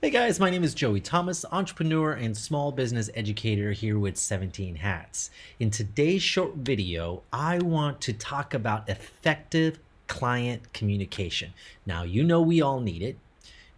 Hey guys, my name is Joey Thomas, entrepreneur and small business educator here with 17 Hats. In today's short video, I want to talk about effective client communication. Now, you know we all need it.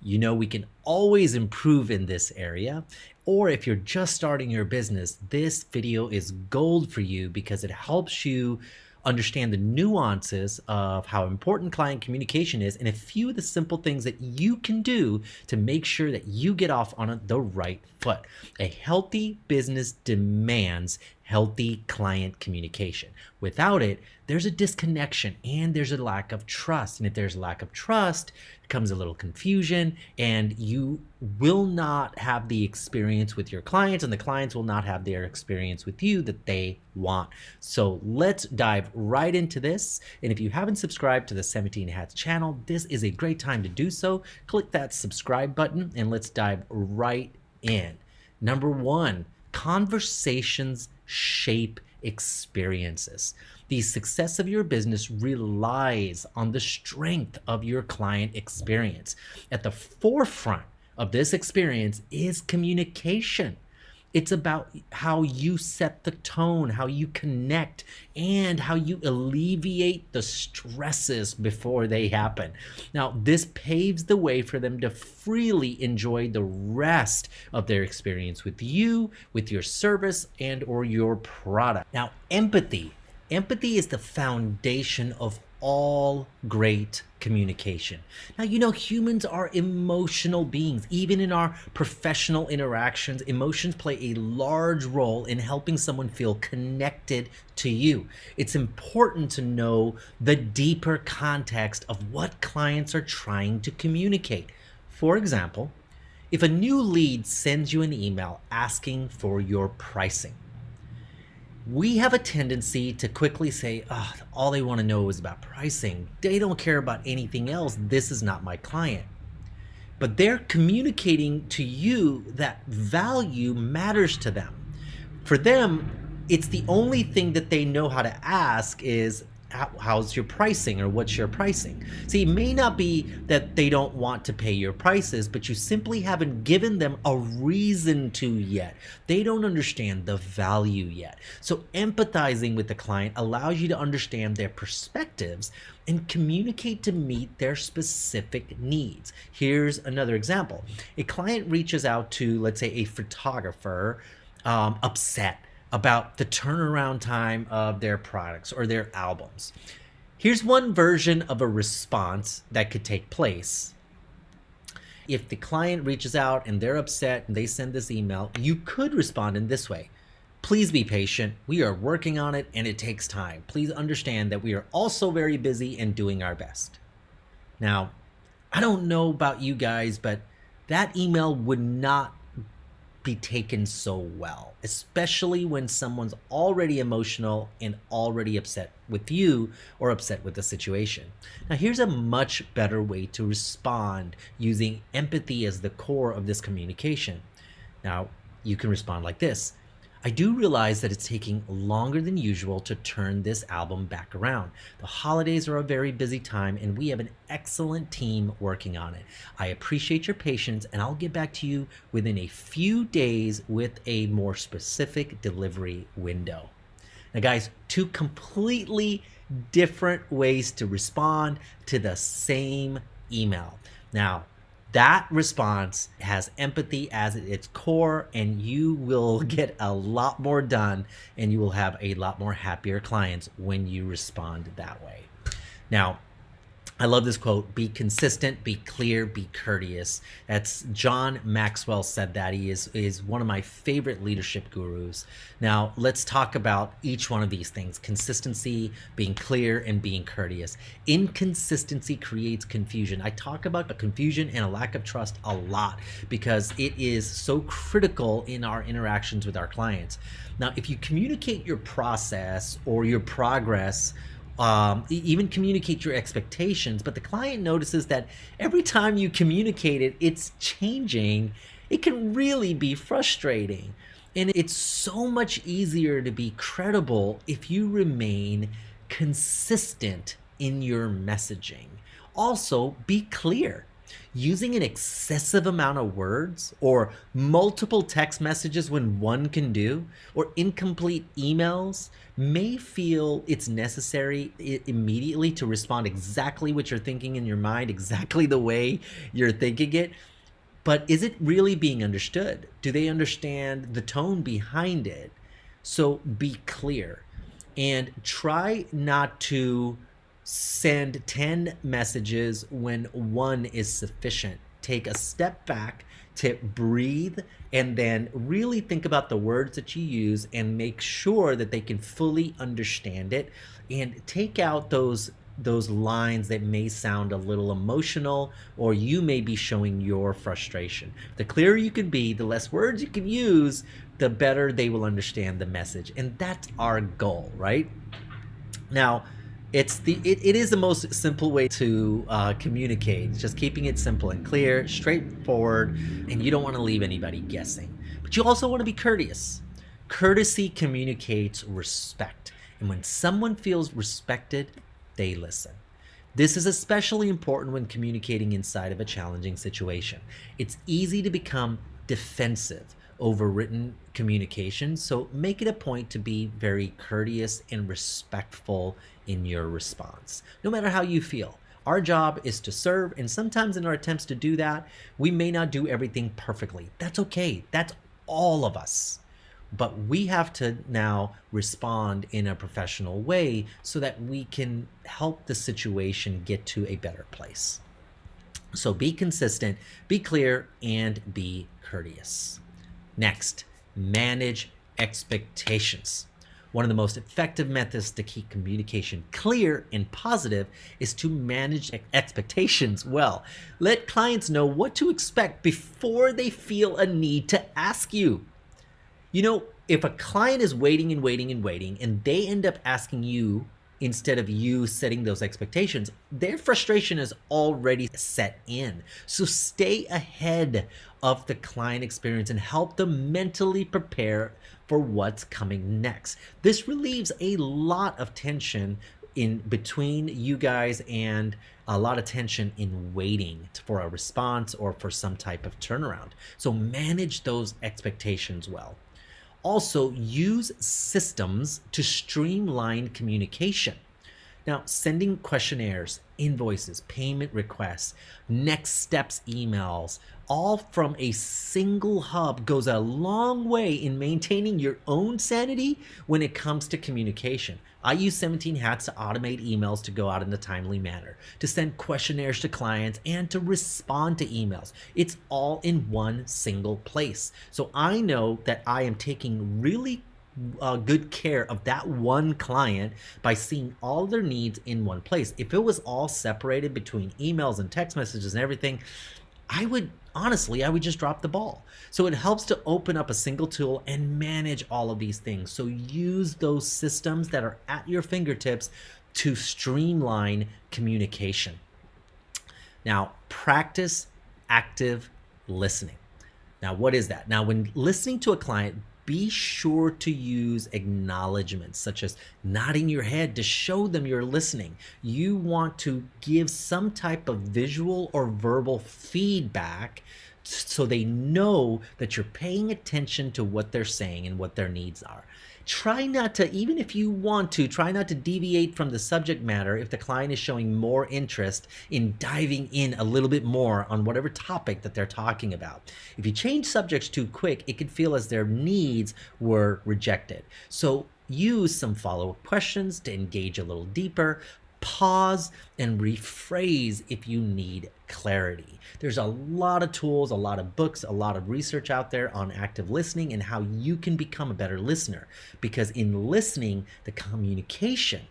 You know we can always improve in this area. Or if you're just starting your business, this video is gold for you because it helps you understand the nuances of how important client communication is and a few of the simple things that you can do to make sure that you get off on the right foot. A healthy business demands healthy client communication. Without it, there's a disconnection and there's a lack of trust. And if there's a lack of trust, it comes a little confusion, and you will not have the experience with your clients, and the clients will not have their experience with you that they want. So let's dive right into this. And if you haven't subscribed to the 17 Hats channel, this is a great time to do so. Click that subscribe button and let's dive right in. Number one, conversations shape experiences. The success of your business relies on the strength of your client experience. At the forefront of this experience is communication. It's about how you set the tone, how you connect, and how you alleviate the stresses before they happen. Now, this paves the way for them to freely enjoy the rest of their experience with you, with your service, and or your product. Now, empathy. Empathy is the foundation of all great communication. Now, you know, humans are emotional beings. Even in our professional interactions, emotions play a large role in helping someone feel connected to you. It's important to know the deeper context of what clients are trying to communicate. For example, if a new lead sends you an email asking for your pricing, we have a tendency to quickly say, oh, all they want to know is about pricing. They don't care about anything else. This is not my client. But they're communicating to you that value matters to them. For them, it's the only thing that they know how to ask is, how's your pricing, or what's your pricing? See, it may not be that they don't want to pay your prices, but you simply haven't given them a reason to yet. They don't understand the value yet. So empathizing with the client allows you to understand their perspectives and communicate to meet their specific needs. Here's another example. A client reaches out to, let's say, a photographer, upset about the turnaround time of their products or their albums. Here's one version of a response that could take place. If the client reaches out and they're upset and they send this email, you could respond in this way. Please be patient. We are working on it and it takes time. Please understand that we are also very busy and doing our best. Now, I don't know about you guys, but that email would not be taken so well, especially when someone's already emotional and already upset with you or upset with the situation. Now, here's a much better way to respond using empathy as the core of this communication. Now, you can respond like this. I do realize that it's taking longer than usual to turn this album back around. The holidays are a very busy time and we have an excellent team working on it. I appreciate your patience and I'll get back to you within a few days with a more specific delivery window. Now guys, two completely different ways to respond to the same email. Now, that response has empathy as its core, and you will get a lot more done and you will have a lot more happier clients when you respond that way. Now, I love this quote, be consistent, be clear, be courteous. That's John Maxwell said that. He is one of my favorite leadership gurus. Now, let's talk about each one of these things. Consistency, being clear, and being courteous. Inconsistency creates confusion. I talk about the confusion and a lack of trust a lot because it is so critical in our interactions with our clients. Now, if you communicate your process or your progress, even communicate your expectations, but the client notices that every time you communicate it, it's changing, it can really be frustrating. And it's so much easier to be credible if you remain consistent in your messaging. Also, be clear. Using an excessive amount of words or multiple text messages when one can do, or incomplete emails may feel it's necessary immediately to respond exactly what you're thinking in your mind, exactly the way you're thinking it. But is it really being understood? Do they understand the tone behind it? So be clear and try not to send 10 messages when one is sufficient. Take a step back to breathe and then really think about the words that you use and make sure that they can fully understand it, and take out those lines that may sound a little emotional, or you may be showing your frustration. The clearer you can be, the less words you can use, the better they will understand the message. And that's our goal, right? Now, it is the most simple way to communicate. It's just keeping it simple and clear, straightforward, and you don't want to leave anybody guessing. But you also want to be courteous. Courtesy communicates respect. And when someone feels respected, they listen. This is especially important when communicating inside of a challenging situation. It's easy to become defensive over written communication, so make it a point to be very courteous and respectful in your response, no matter how you feel. Our job is to serve, and sometimes in our attempts to do that, we may not do everything perfectly. That's okay. That's all of us. But we have to now respond in a professional way so that we can help the situation get to a better place. So be consistent, be clear, and be courteous. Next, manage expectations. One of the most effective methods to keep communication clear and positive is to manage expectations well. Let clients know what to expect before they feel a need to ask you. You know, if a client is waiting and waiting and waiting, and they end up asking you instead of you setting those expectations, their frustration is already set in. So stay ahead of the client experience and help them mentally prepare for what's coming next. This relieves a lot of tension in between you guys, and a lot of tension in waiting for a response or for some type of turnaround. So manage those expectations well. Also, use systems to streamline communication. Now, sending questionnaires, invoices, payment requests, next steps emails, all from a single hub goes a long way in maintaining your own sanity when it comes to communication. I use 17 Hats to automate emails to go out in a timely manner, to send questionnaires to clients, and to respond to emails. It's all in one single place. So I know that I am taking really good care of that one client by seeing all their needs in one place. If it was all separated between emails and text messages and everything, I would just drop the ball. So it helps to open up a single tool and manage all of these things. So use those systems that are at your fingertips to streamline communication. Now, practice active listening. Now, what is that? Now, when listening to a client, be sure to use acknowledgments such as nodding your head to show them you're listening. You want to give some type of visual or verbal feedback so they know that you're paying attention to what they're saying and what their needs are. Try not to, even if you want to, try not to deviate from the subject matter if the client is showing more interest in diving in a little bit more on whatever topic that they're talking about. If you change subjects too quick, it could feel as their needs were rejected. So use some follow-up questions to engage a little deeper. Pause and rephrase if you need clarity. There's a lot of tools, a lot of books, a lot of research out there on active listening and how you can become a better listener. Because in listening, the communication,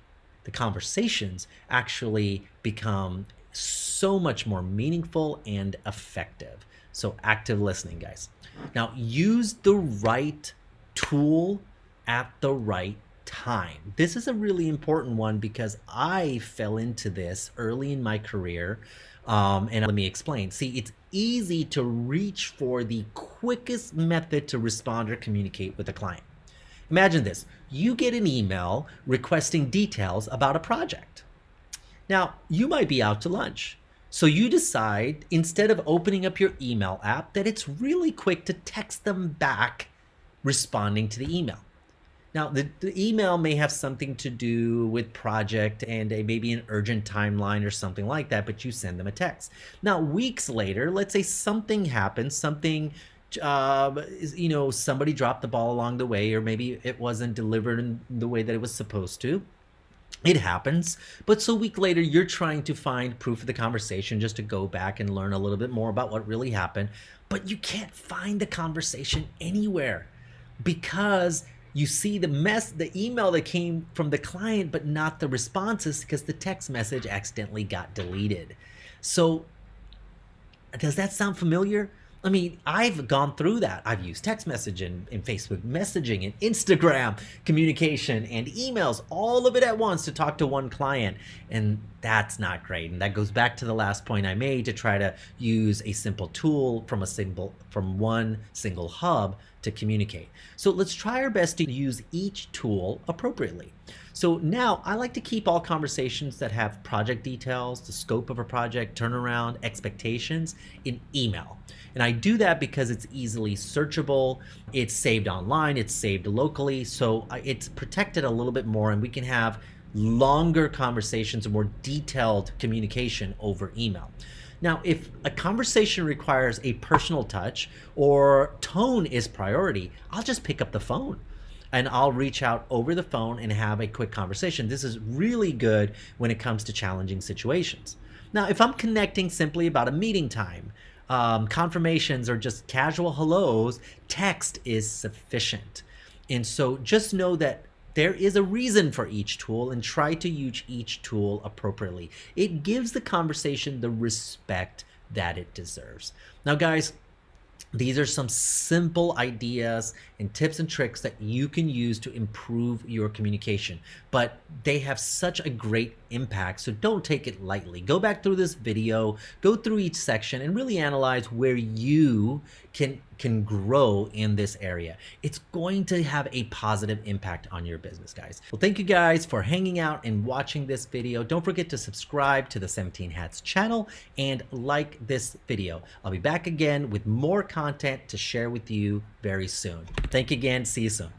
the conversations actually become so much more meaningful and effective. So active listening, guys. Now, use the right tool at the right time. This is a really important one because I fell into this early in my career. And let me explain. See, it's easy to reach for the quickest method to respond or communicate with a client. Imagine this. You get an email requesting details about a project. Now, you might be out to lunch. So you decide, instead of opening up your email app, that it's really quick to text them back responding to the email. Now, the email may have something to do with project and maybe an urgent timeline or something like that, but you send them a text. Now, weeks later, let's say something happens, somebody dropped the ball along the way, or maybe it wasn't delivered in the way that it was supposed to. It happens, but so a week later, you're trying to find proof of the conversation just to go back and learn a little bit more about what really happened, but you can't find the conversation anywhere because you see the email that came from the client, but not the responses because the text message accidentally got deleted. So does that sound familiar? I mean, I've gone through that. I've used text messaging and Facebook messaging and Instagram communication and emails, all of it at once to talk to one client. And that's not great. And that goes back to the last point I made, to try to use a simple tool from one single hub to communicate. So let's try our best to use each tool appropriately. So now I like to keep all conversations that have project details, the scope of a project, turnaround, expectations in email. And I do that because it's easily searchable, it's saved online, it's saved locally, so it's protected a little bit more, and we can have longer conversations and more detailed communication over email. Now, if a conversation requires a personal touch or tone is priority, I'll just pick up the phone and I'll reach out over the phone and have a quick conversation. This is really good when it comes to challenging situations. Now, if I'm connecting simply about a meeting time, confirmations, or just casual hellos, text is sufficient. And so just know that there is a reason for each tool, and try to use each tool appropriately. It gives the conversation the respect that it deserves. Now, guys, these are some simple ideas and tips and tricks that you can use to improve your communication, but they have such a great impact, so don't take it lightly. Go back through this video, go through each section, and really analyze where you can grow in this area. It's going to have a positive impact on your business, guys. Well, thank you guys for hanging out and watching this video. Don't forget to subscribe to the 17 Hats channel and like this video. I'll be back again with more content to share with you very soon. Thank you again. See you soon.